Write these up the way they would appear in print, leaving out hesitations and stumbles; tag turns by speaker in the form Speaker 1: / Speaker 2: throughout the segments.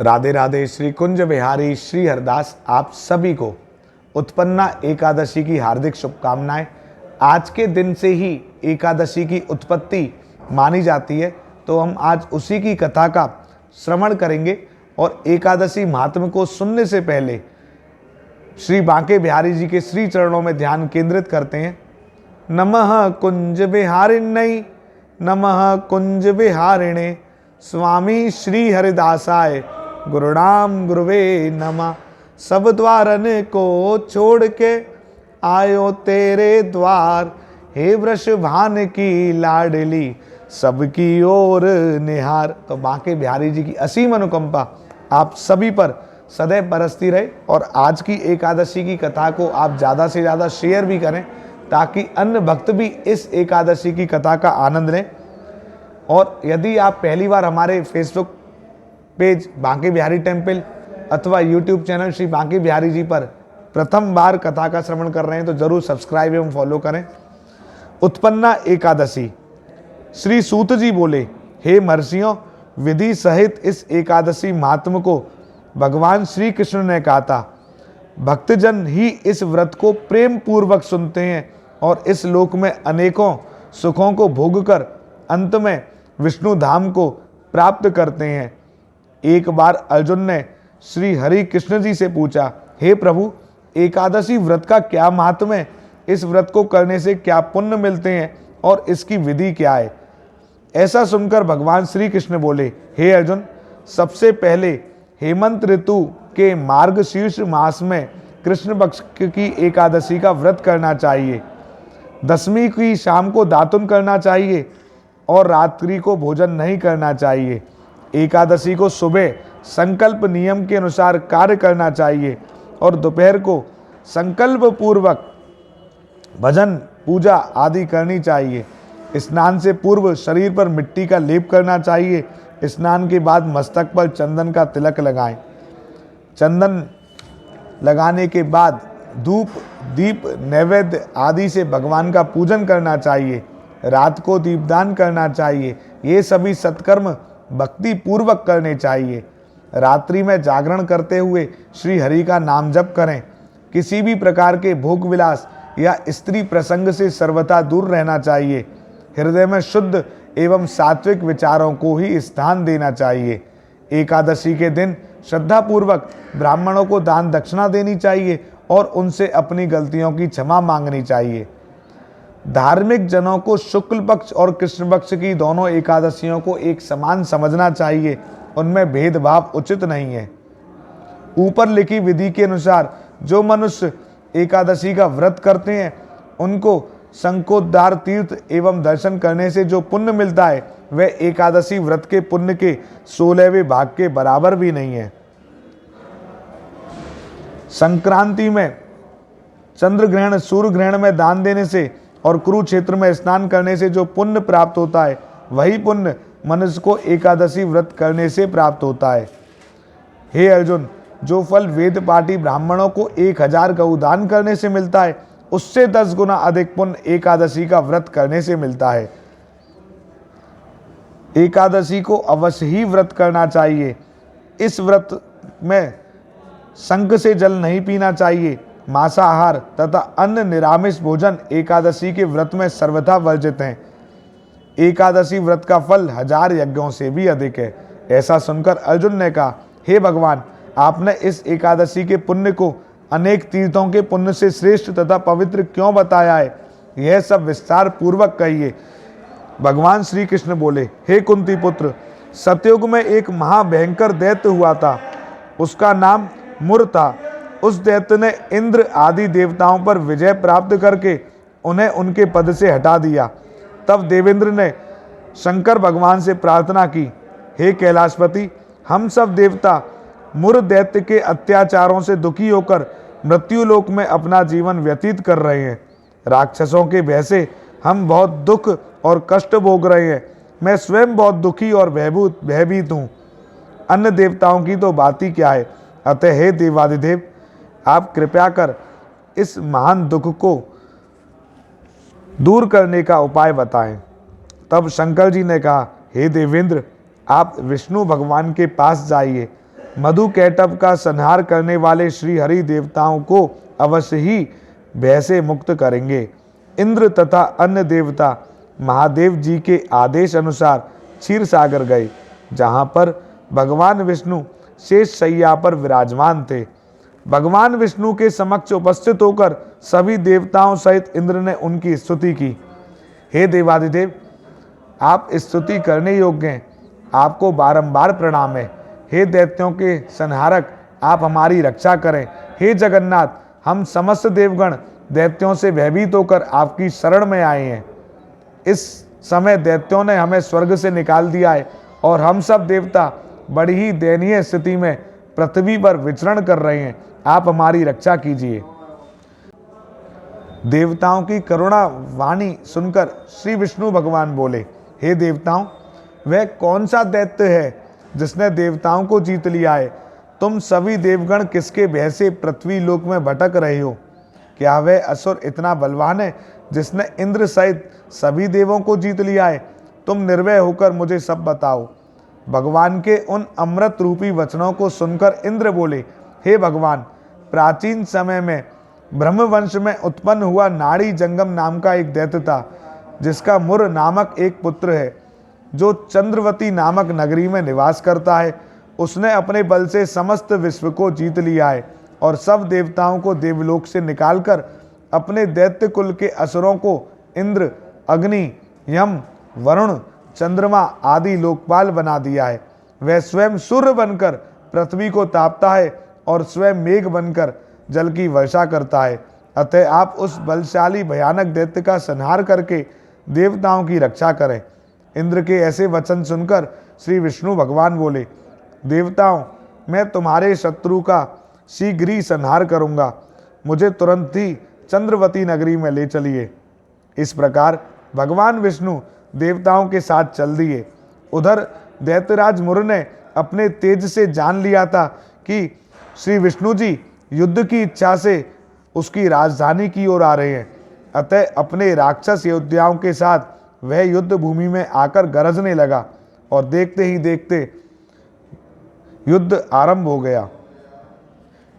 Speaker 1: राधे राधे। श्री कुंज बिहारी श्री हरदास आप सभी को उत्पन्ना एकादशी की हार्दिक शुभकामनाएं। आज के दिन से ही एकादशी की उत्पत्ति मानी जाती है, तो हम आज उसी की कथा का श्रवण करेंगे और एकादशी महात्म को सुनने से पहले श्री बांके बिहारी जी के श्री चरणों में ध्यान केंद्रित करते हैं। नमः कुंज बिहारिण्यै नमः कुंज बिहारिणे स्वामी श्री हरिदासाय गुरुनाम गुरुवे नमः। सब द्वारन को छोड़ के आयो तेरे द्वार, हे वृषभान की लाडली सबकी ओर निहार। तो बांके बिहारी जी की असीम अनुकंपा आप सभी पर सदैव बरसती रहे और आज की एकादशी की कथा को आप ज़्यादा से ज़्यादा शेयर भी करें ताकि अन्य भक्त भी इस एकादशी की कथा का आनंद लें। और यदि आप पहली बार हमारे Facebook page Banke Bihari temple अथवा यूट्यूब चैनल श्री बांके बिहारी जी पर प्रथम बार कथा का श्रवण कर रहे हैं तो जरूर सब्सक्राइब एवं फॉलो करें। उत्पन्ना एकादशी। श्री सूत जी बोले, हे महर्षियों, विधि सहित इस एकादशी महात्म को भगवान श्री कृष्ण ने कहा था। भक्तजन ही इस व्रत को प्रेम पूर्वक सुनते हैं और इस लोक में अनेकों सुखों को भोग कर अंत में विष्णु धाम को प्राप्त करते हैं। एक बार अर्जुन ने श्री हरि कृष्ण जी से पूछा, हे प्रभु, एकादशी व्रत का क्या महात्म है? इस व्रत को करने से क्या पुण्य मिलते हैं और इसकी विधि क्या है? ऐसा सुनकर भगवान श्री कृष्ण बोले, हे अर्जुन, सबसे पहले हेमंत ऋतु के मार्गशीर्ष मास में कृष्ण पक्ष की एकादशी का व्रत करना चाहिए। दशमी की शाम को दातुन करना चाहिए और रात्रि को भोजन नहीं करना चाहिए। एकादशी को सुबह संकल्प नियम के अनुसार कार्य करना चाहिए और दोपहर को संकल्प पूर्वक भजन पूजा आदि करनी चाहिए। स्नान से पूर्व शरीर पर मिट्टी का लेप करना चाहिए। स्नान के बाद मस्तक पर चंदन का तिलक लगाएं। चंदन लगाने के बाद धूप दीप नैवेद्य आदि से भगवान का पूजन करना चाहिए। रात को दीपदान करना चाहिए। ये सभी सत्कर्म भक्ति पूर्वक करने चाहिए। रात्रि में जागरण करते हुए श्री हरि का नाम जप करें। किसी भी प्रकार के भोग विलास या स्त्री प्रसंग से सर्वथा दूर रहना चाहिए। हृदय में शुद्ध एवं सात्विक विचारों को ही स्थान देना चाहिए। एकादशी के दिन श्रद्धा पूर्वक ब्राह्मणों को दान दक्षिणा देनी चाहिए और उनसे अपनी गलतियों की क्षमा मांगनी चाहिए। धार्मिक जनों को शुक्ल पक्ष और कृष्ण पक्ष की दोनों एकादशियों को एक समान समझना चाहिए। उनमें भेदभाव उचित नहीं है। ऊपर लिखी विधि के अनुसार जो मनुष्य एकादशी का व्रत करते हैं उनको शंखोद्धार तीर्थ एवं दर्शन करने से जो पुण्य मिलता है वह एकादशी व्रत के पुण्य के 16वें भाग के बराबर भी नहीं है। संक्रांति में चंद्र ग्रहण सूर्य ग्रहण में दान देने से और कुरुक्षेत्र में स्नान करने से जो पुण्य प्राप्त होता है वही पुण्य मनुष्य को एकादशी व्रत करने से प्राप्त होता है। हे अर्जुन, जो फल वेद पाठी ब्राह्मणों को 1000 गौदान करने से मिलता है उससे 10 गुना अधिक पुण्य एकादशी का व्रत करने से मिलता है। एकादशी को अवश्य ही व्रत करना चाहिए। इस व्रत में शंख से जल नहीं पीना चाहिए। मांसाहार तथा अन्य निरामिष भोजन एकादशी के व्रत में सर्वथा वर्जित हैं। एकादशी व्रत का फल 1000 यज्ञों से भी अधिक है। ऐसा सुनकर अर्जुन ने कहा, हे भगवान, आपने इस एकादशी के पुण्य को अनेक तीर्थों के पुण्य से श्रेष्ठ तथा पवित्र क्यों बताया है? यह सब विस्तार पूर्वक कहिए। भगवान श्री कृष्ण बोले, हे कुंती पुत्र, सतयुग में एक महाभयंकर दैत्य हुआ था। उसका नाम मुर था। उस दैत्य ने इंद्र आदि देवताओं पर विजय प्राप्त करके उन्हें उनके पद से हटा दिया। तब देवेंद्र ने शंकर भगवान से प्रार्थना की, हे कैलाशपति, हम सब देवता मुर दैत्य के अत्याचारों से दुखी होकर मृत्युलोक में अपना जीवन व्यतीत कर रहे हैं। राक्षसों के भय से हम बहुत दुख और कष्ट भोग रहे हैं। मैं स्वयं बहुत दुखी और भयभीत हूँ। अन्य देवताओं की तो बात ही क्या है। अतः हे देवादिदेव, आप कृपया कर इस महान दुख को दूर करने का उपाय बताएं। तब शंकर जी ने कहा, हे देवेंद्र, आप विष्णु भगवान के पास जाइए। मधु कैटभ का संहार करने वाले श्री हरि देवताओं को अवश्य ही भय से मुक्त करेंगे। इंद्र तथा अन्य देवता महादेव जी के आदेश अनुसार क्षीर सागर गए, जहां पर भगवान विष्णु शेष शैया पर विराजमान थे। भगवान विष्णु के समक्ष उपस्थित होकर सभी देवताओं सहित इंद्र ने उनकी स्तुति की। हे देवादिदेव, आप स्तुति करने योग्य हैं, आपको बारंबार प्रणाम है। हे दैत्यों के संहारक, आप हमारी रक्षा करें। हे जगन्नाथ, हम समस्त देवगण दैत्यों से भयभीत होकर आपकी शरण में आए हैं। इस समय दैत्यों ने हमें स्वर्ग से निकाल दिया है और हम सब देवता बड़ी ही दयनीय स्थिति में पृथ्वी पर विचरण कर रहे हैं। आप हमारी रक्षा कीजिए। देवताओं की करुणा वाणी सुनकर श्री विष्णु भगवान बोले, हे देवताओं, वह कौन सा दैत्य है जिसने देवताओं को जीत लिया है? तुम सभी देवगण किसके भय से पृथ्वी लोक में भटक रहे हो? क्या वह असुर इतना बलवान है जिसने इंद्र सहित सभी देवों को जीत लिया है? तुम निर्भय होकर मुझे सब बताओ। भगवान के उन अमृत रूपी वचनों को सुनकर इंद्र बोले, हे भगवान, प्राचीन समय में ब्रह्मवंश में उत्पन्न हुआ नाड़ी जंगम नाम का एक दैत्य था, जिसका मुर नामक एक पुत्र है, जो चंद्रवती नामक नगरी में निवास करता है। उसने अपने बल से समस्त विश्व को जीत लिया है और सब देवताओं को देवलोक से निकालकर अपने दैत्य कुल के असुरों को इंद्र, अग्नि, यम, वरुण, चंद्रमा आदि लोकपाल बना दिया है। वह स्वयं सूर्य बनकर पृथ्वी को तापता है और स्वयं मेघ बनकर जल की वर्षा करता है। अतः आप उस बलशाली भयानक दैत्य का संहार करके देवताओं की रक्षा करें। इंद्र के ऐसे वचन सुनकर श्री विष्णु भगवान बोले, देवताओं, मैं तुम्हारे शत्रु का शीघ्र ही संहार करूंगा। मुझे तुरंत ही चंद्रवती नगरी में ले चलिए। इस प्रकार भगवान विष्णु देवताओं के साथ चल दिए। उधर दैत्यराज मुर ने अपने तेज से जान लिया था कि श्री विष्णु जी युद्ध की इच्छा से उसकी राजधानी की ओर आ रहे हैं। अतः अपने राक्षस योद्धाओं के साथ वह युद्ध भूमि में आकर गरजने लगा और देखते ही देखते युद्ध आरंभ हो गया।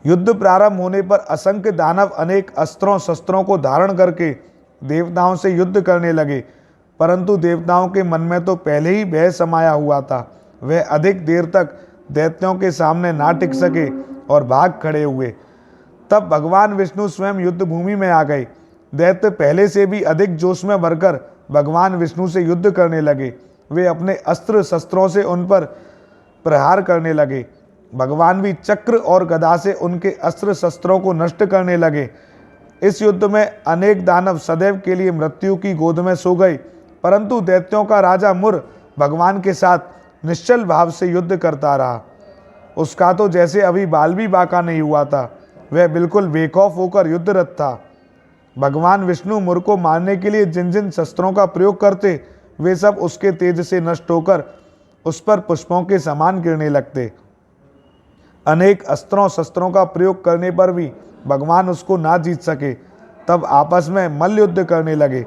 Speaker 1: युद्ध प्रारंभ होने पर असंख्य दानव अनेक अस्त्रों शस्त्रों को धारण करके देवताओं से युद्ध करने लगे, परंतु देवताओं के मन में तो पहले ही भय समाया हुआ था। वह अधिक देर तक दैत्यों के सामने ना टिक सके और भाग खड़े हुए। तब भगवान विष्णु स्वयं युद्ध भूमि में आ गए। दैत्य पहले से भी अधिक जोश में भरकर भगवान विष्णु से युद्ध करने लगे। वे अपने अस्त्र शस्त्रों से उन पर प्रहार करने लगे। भगवान भी चक्र और गदा से उनके अस्त्र शस्त्रों को नष्ट करने लगे। इस युद्ध में अनेक दानव सदैव के लिए मृत्यु की गोद में सो गए, परंतु दैत्यों का राजा मुर भगवान के साथ निश्चल भाव से युद्ध करता रहा। उसका तो जैसे अभी बाल भी बाका नहीं हुआ था। वह बिल्कुल बेखौफ होकर युद्धरत था। भगवान विष्णु मुर को मारने के लिए जिन जिन शस्त्रों का प्रयोग करते, वे सब उसके तेज से नष्ट होकर उस पर पुष्पों के समान गिरने लगते। अनेक अस्त्रों शस्त्रों का प्रयोग करने पर भी भगवान उसको ना जीत सके। तब आपस में मल्ल युद्ध करने लगे।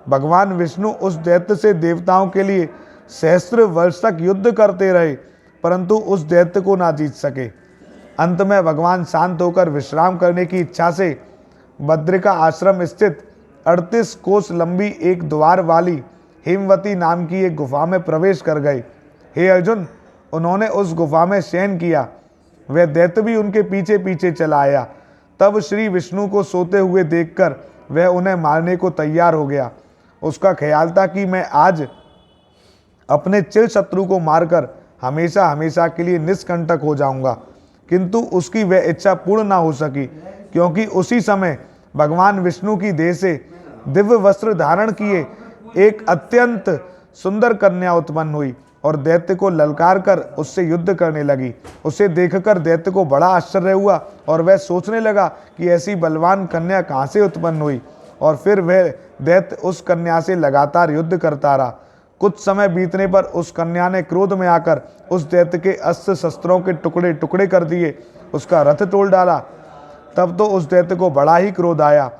Speaker 1: भगवान विष्णु उस दैत्य से देवताओं के लिए सहस्त्र वर्ष तक युद्ध करते रहे, परंतु उस दैत्य को ना जीत सके। अंत में भगवान शांत होकर विश्राम करने की इच्छा से बद्रिका आश्रम स्थित 38 कोस लंबी एक द्वार वाली हेमवती नाम की एक गुफा में प्रवेश कर गए। हे अर्जुन, उन्होंने उस गुफा में शयन किया। वह दैत्य भी उनके पीछे पीछे चला आया। तब श्री विष्णु को सोते हुए देखकर वह उन्हें मारने को तैयार हो गया। उसका ख्याल था कि मैं आज अपने चिर शत्रु को मारकर हमेशा हमेशा के लिए निष्कंटक हो जाऊंगा, किंतु उसकी वह इच्छा पूर्ण ना हो सकी, क्योंकि उसी समय भगवान विष्णु की देह से दिव्य वस्त्र धारण किए एक अत्यंत सुंदर कन्या उत्पन्न हुई और दैत्य को ललकार कर उससे युद्ध करने लगी। उसे देखकर दैत्य को बड़ा आश्चर्य हुआ और वह सोचने लगा कि ऐसी बलवान कन्या कहाँ से उत्पन्न हुई, और फिर वह दैत्य उस कन्या से लगातार युद्ध करता रहा। कुछ समय बीतने पर उस कन्या ने क्रोध में आकर उस दैत्य के अस्त्र शस्त्रों के टुकड़े टुकड़े कर दिए, उसका रथ तोड़ डाला। तब तो उस दैत्य को बड़ा ही क्रोध आया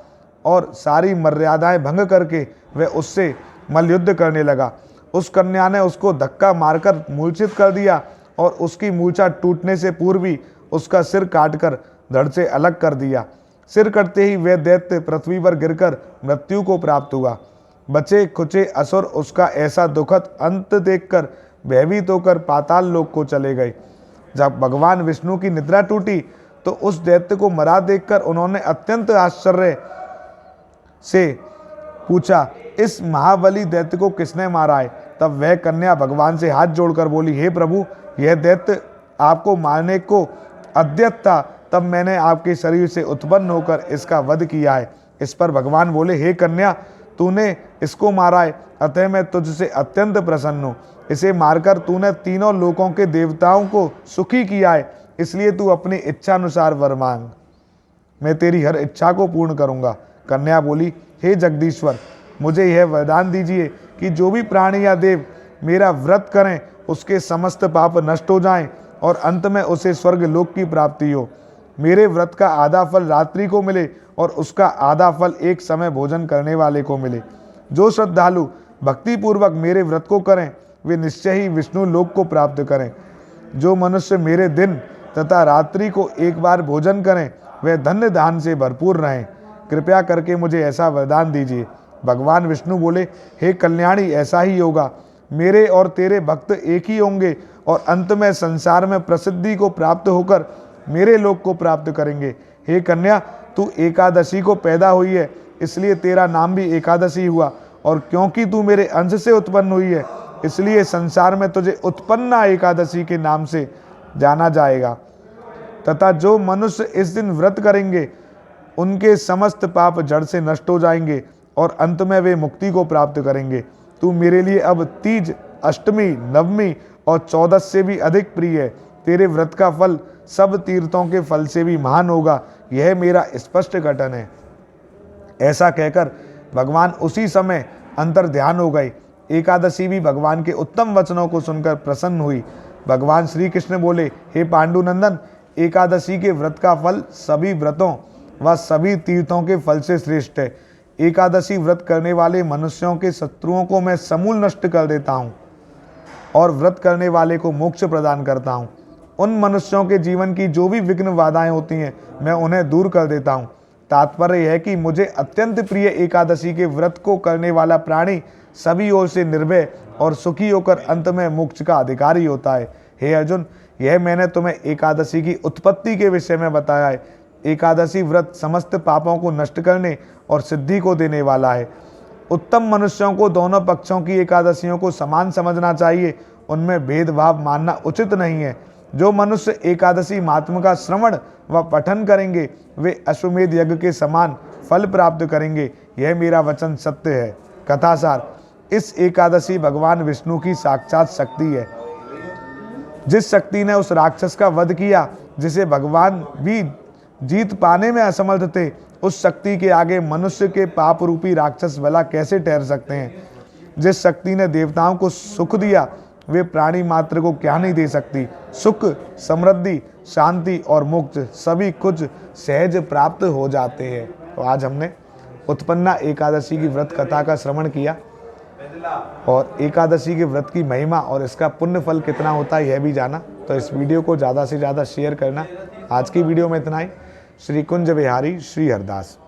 Speaker 1: और सारी मर्यादाएं भंग करके वह उससे मल्लयुद्ध करने लगा। उस कन्या ने उसको धक्का मारकर मूर्छित कर दिया और उसकी मूर्छा टूटने से पूर्व ही उसका सिर काटकर धड़ से अलग कर दिया। सिर कटते ही वह दैत्य पृथ्वी पर गिरकर मृत्यु को प्राप्त हुआ। बचे खुचे असुर उसका ऐसा दुखद अंत देखकर भयभीत होकर पाताल लोक को चले गए। जब भगवान विष्णु की निद्रा टूटी तो उस दैत्य को मरा देखकर उन्होंने अत्यंत आश्चर्य से पूछा, इस महाबली दैत्य को किसने मारा है? तब वह कन्या भगवान से हाथ जोड़कर बोली, हे प्रभु, यह दैत्य आपको मारने को अद्यत था, तब मैंने आपके शरीर से उत्पन्न होकर इसका वध किया है। इस पर भगवान बोले, हे कन्या, तूने इसको मारा है, अतः मैं तुझसे अत्यंत प्रसन्न हूँ। इसे मारकर तूने तीनों लोकों के देवताओं को सुखी किया है, इसलिए तू अपनी इच्छा अनुसार वर मांग, मैं तेरी हर इच्छा को पूर्ण करूँगा। कन्या बोली, हे जगदीश्वर, मुझे यह वरदान दीजिए कि जो भी प्राणी या देव मेरा व्रत करें उसके समस्त पाप नष्ट हो जाएं और अंत में उसे स्वर्ग लोक की प्राप्ति हो। मेरे व्रत का आधा फल रात्रि को मिले और उसका आधा फल एक समय भोजन करने वाले को मिले। जो श्रद्धालु भक्ति पूर्वक मेरे व्रत को करें वे निश्चय ही विष्णु लोक को प्राप्त करें। जो मनुष्य मेरे दिन तथा रात्रि को एक बार भोजन करें वे धन्य धान से भरपूर रहें। कृपया करके मुझे ऐसा वरदान दीजिए। भगवान विष्णु बोले, हे कल्याणी, ऐसा ही होगा। मेरे और तेरे भक्त एक ही होंगे और अंत में संसार में प्रसिद्धि को प्राप्त होकर मेरे लोक को प्राप्त करेंगे। हे कन्या, तू एकादशी को पैदा हुई है, इसलिए तेरा नाम भी एकादशी हुआ, और क्योंकि तू मेरे अंश से उत्पन्न हुई है इसलिए संसार में तुझे उत्पन्ना एकादशी के नाम से जाना जाएगा। तथा जो मनुष्य इस दिन व्रत करेंगे उनके समस्त पाप जड़ से नष्ट हो जाएंगे और अंत में वे मुक्ति को प्राप्त करेंगे। तू मेरे लिए अब तीज, अष्टमी, नवमी और 14 से भी अधिक प्रिय है। तेरे व्रत का फल सब तीर्थों के फल से भी महान होगा, यह मेरा स्पष्ट कथन है। ऐसा कहकर भगवान उसी समय अंतर ध्यान हो गए। एकादशी भी भगवान के उत्तम वचनों को सुनकर प्रसन्न हुई। भगवान श्री कृष्ण बोले, हे पांडुनंदन, एकादशी के व्रत का फल सभी व्रतों व सभी तीर्थों के फल से श्रेष्ठ है। एकादशी व्रत करने वाले मनुष्यों के शत्रुओं को मैं समूल नष्ट कर देता हूँ और व्रत करने वाले को मोक्ष प्रदान करता हूँ। उन मनुष्यों के जीवन की जो भी विघ्न बाधाएं होती हैं मैं उन्हें दूर कर देता हूँ। तात्पर्य यह है कि मुझे अत्यंत प्रिय एकादशी के व्रत को करने वाला प्राणी सभी ओर से निर्भय और सुखी होकर अंत में मोक्ष का अधिकारी होता है। हे अर्जुन, यह मैंने तुम्हें एकादशी की उत्पत्ति के विषय में बताया है। एकादशी व्रत समस्त पापों को नष्ट करने और सिद्धि को देने वाला है। उत्तम मनुष्यों को दोनों पक्षों की एकादशियों को समान समझना चाहिए, उनमें भेदभाव मानना उचित नहीं है। जो मनुष्य एकादशी महात्म्य का श्रवण व पठन करेंगे वे अश्वमेध यज्ञ के समान फल प्राप्त करेंगे, यह मेरा वचन सत्य है। कथासार, इस एकादशी भगवान विष्णु की साक्षात शक्ति है। जिस शक्ति ने उस राक्षस का वध किया जिसे भगवान भी जीत पाने में असमर्थ थे, उस शक्ति के आगे मनुष्य के पाप रूपी राक्षस भला कैसे ठहर सकते हैं। जिस शक्ति ने देवताओं को सुख दिया वे प्राणी मात्र को क्या नहीं दे सकती। सुख, समृद्धि, शांति और मोक्ष सभी कुछ सहज प्राप्त हो जाते हैं। तो आज हमने उत्पन्ना एकादशी की व्रत कथा का श्रवण किया और एकादशी के व्रत की महिमा और इसका पुण्य फल कितना होता है यह भी जाना। तो इस वीडियो को ज़्यादा से ज़्यादा शेयर करना। आज की वीडियो में इतना ही। श्री कुंज बिहारी श्री हरदास।